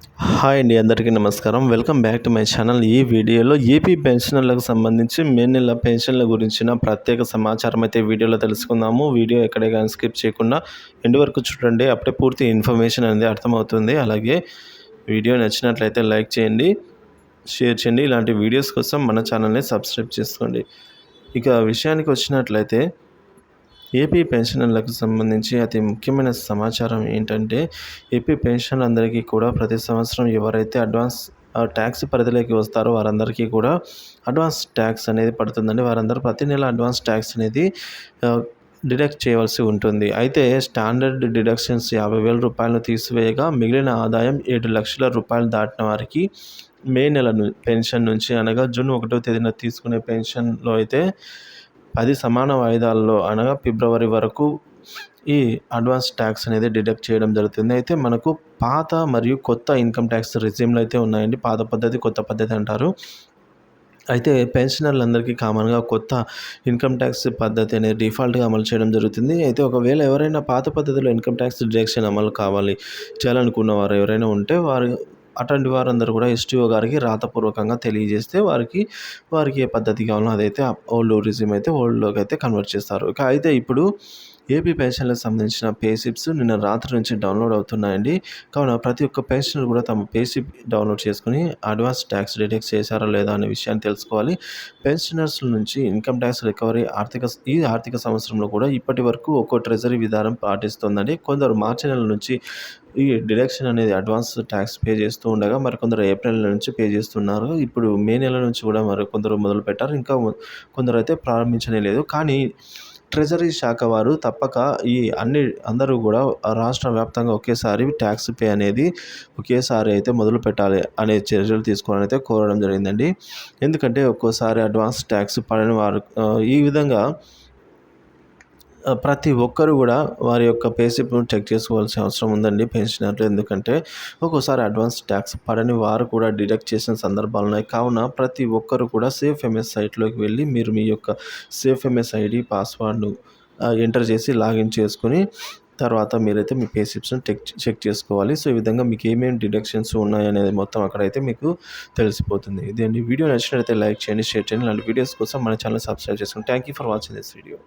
Hi అండి, అందరికీ నమస్కారం. Welcome back to my channel. ఈ వీడియోలో ఏపీ పెన్షనర్లకు సంబంధించి మే నెల పెన్షన్ల గురించిన ప్రత్యేక సమాచారం అయితే వీడియోలో తెలుసుకుందాము. వీడియో ఎక్కడే కానీ స్కిప్ చేయకుండా ఎండ్ వరకు చూడండి. అప్పుడే పూర్తి ఇన్ఫర్మేషన్ అనేది అర్థమవుతుంది. అలాగే వీడియో నచ్చినట్లయితే లైక్ చేయండి, షేర్ చేయండి. ఇలాంటి వీడియోస్ కోసం మన ఛానల్ని సబ్స్క్రైబ్ చేసుకోండి. ఇక విషయానికి వచ్చినట్లయితే ఏపీ పెన్షనర్లకు సంబంధించి అతి ముఖ్యమైన సమాచారం ఏంటంటే, ఏపీ పెన్షనర్లందరికీ కూడా ప్రతి సంవత్సరం ఎవరైతే అడ్వాన్స్ ట్యాక్స్ పరిధిలోకి వస్తారో వారందరికీ కూడా అడ్వాన్స్ ట్యాక్స్ అనేది పడుతుందండి. వారందరూ ప్రతి నెల అడ్వాన్స్ ట్యాక్స్ అనేది డిడక్ట్ చేయవలసి ఉంటుంది. అయితే స్టాండర్డ్ డిడక్షన్స్ 50,000 రూపాయలను తీసివేయగా మిగిలిన ఆదాయం 7 లక్షల రూపాయలు దాటిన వారికి మే నెల పెన్షన్ నుంచి, అనగా జూన్ 1వ తేదీన తీసుకునే పెన్షన్లో అయితే 10 సమాన వాయిదాల్లో అనగా ఫిబ్రవరి వరకు ఈ అడ్వాన్స్ ట్యాక్స్ అనేది డిడక్ట్ చేయడం జరుగుతుంది. అయితే మనకు పాత మరియు కొత్త ఇన్కమ్ ట్యాక్స్ రెజ్యూమ్లు అయితే ఉన్నాయండి. పాత పద్ధతి, కొత్త పద్ధతి అంటారు. అయితే పెన్షనర్లందరికీ కామన్గా కొత్త ఇన్కమ్ ట్యాక్స్ పద్ధతి అనేది డిఫాల్ట్గా అమలు చేయడం జరుగుతుంది. అయితే ఒకవేళ ఎవరైనా పాత పద్ధతిలో ఇన్కమ్ ట్యాక్స్ డిడక్షన్ అమలు చేయాలనుకున్న వారు ఎవరైనా ఉంటే అటువంటి వారందరూ కూడా ఎస్టీఓ గారికి రాతపూర్వకంగా తెలియజేస్తే వారికి ఏ పద్ధతి కావాలో అదైతే ఓల్డ్ రెజ్యూమ్ అయితే ఓల్డ్లోకి అయితే కన్వర్ట్ చేస్తారు. అయితే ఇప్పుడు ఏపీ పెన్షన్లకు సంబంధించిన పే స్లిప్స్ నిన్న రాత్రి నుంచి డౌన్లోడ్ అవుతున్నాయండి. కావున ప్రతి ఒక్క పెన్షనర్ కూడా తమ పే స్లిప్ డౌన్లోడ్ చేసుకుని అడ్వాన్స్ ట్యాక్స్ డిడక్ట్ చేశారా లేదా అనే విషయాన్ని తెలుసుకోవాలి. పెన్షనర్స్ నుంచి ఇన్కమ్ ట్యాక్స్ రికవరీ ఈ ఆర్థిక సంవత్సరంలో కూడా ఇప్పటి వరకు ఒక్కో ట్రెజరీ విధానం పాటిస్తుందండి. కొందరు మార్చి నెల నుంచి ఈ డిడక్షన్ అనేది అడ్వాన్స్ ట్యాక్స్ పే చేస్తూ ఉండగా మరికొందరు ఏప్రిల్ నెల నుంచి పే చేస్తున్నారు. ఇప్పుడు మే నెల నుంచి కూడా కొందరు మొదలుపెట్టారు. ఇంకా కొందరు అయితే ప్రారంభించనే లేదు. కానీ ట్రెజరీ శాఖ వారు తప్పక అందరూ కూడా రాష్ట్ర వ్యాప్తంగా ఒకేసారి ట్యాక్స్ పే అనేది ఒకేసారి అయితే మొదలు పెట్టాలి అనే చర్యలు తీసుకోవాలని అయితే కోరడం జరిగిందండి. ఎందుకంటే ఒక్కోసారి అడ్వాన్స్ ట్యాక్స్ పడని వారు ఈ విధంగా ప్రతి ఒక్కరు కూడా వారి యొక్క పే స్లిప్‌ను చెక్ చేసుకోవాల్సిన అవసరం ఉందండి పెన్షనర్లు. ఎందుకంటే ఒక్కోసారి అడ్వాన్స్ ట్యాక్స్ పడని వారు కూడా డిడక్ట్ చేసిన సందర్భాలు ఉన్నాయి. కావున ప్రతి ఒక్కరు కూడా సేఫ్ ఎంఎస్ సైట్‌లోకి వెళ్ళి మీరు మీ యొక్క సేఫ్ ఎంఎస్ ఐడి, పాస్వర్డ్‌ను ఎంటర్ చేసి లాగిన్ చేసుకొని తర్వాత మీరైతే మీ పే స్లిప్స్‌ను చెక్ చేసుకోవాలి. సో, ఈ విధంగా మీకు ఏమేమి డిడక్షన్స్ ఉన్నాయనేది మొత్తం అక్కడైతే మీకు తెలిసిపోతుంది. ఇదండి. వీడియో నచ్చినట్లయితే లైక్ చేయండి, షేర్ చేయండి. ఇలాంటి వీడియోస్ కోసం మన ఛానల్ సబ్స్క్రైబ్ చేసుకోండి. Thank you for watching this video.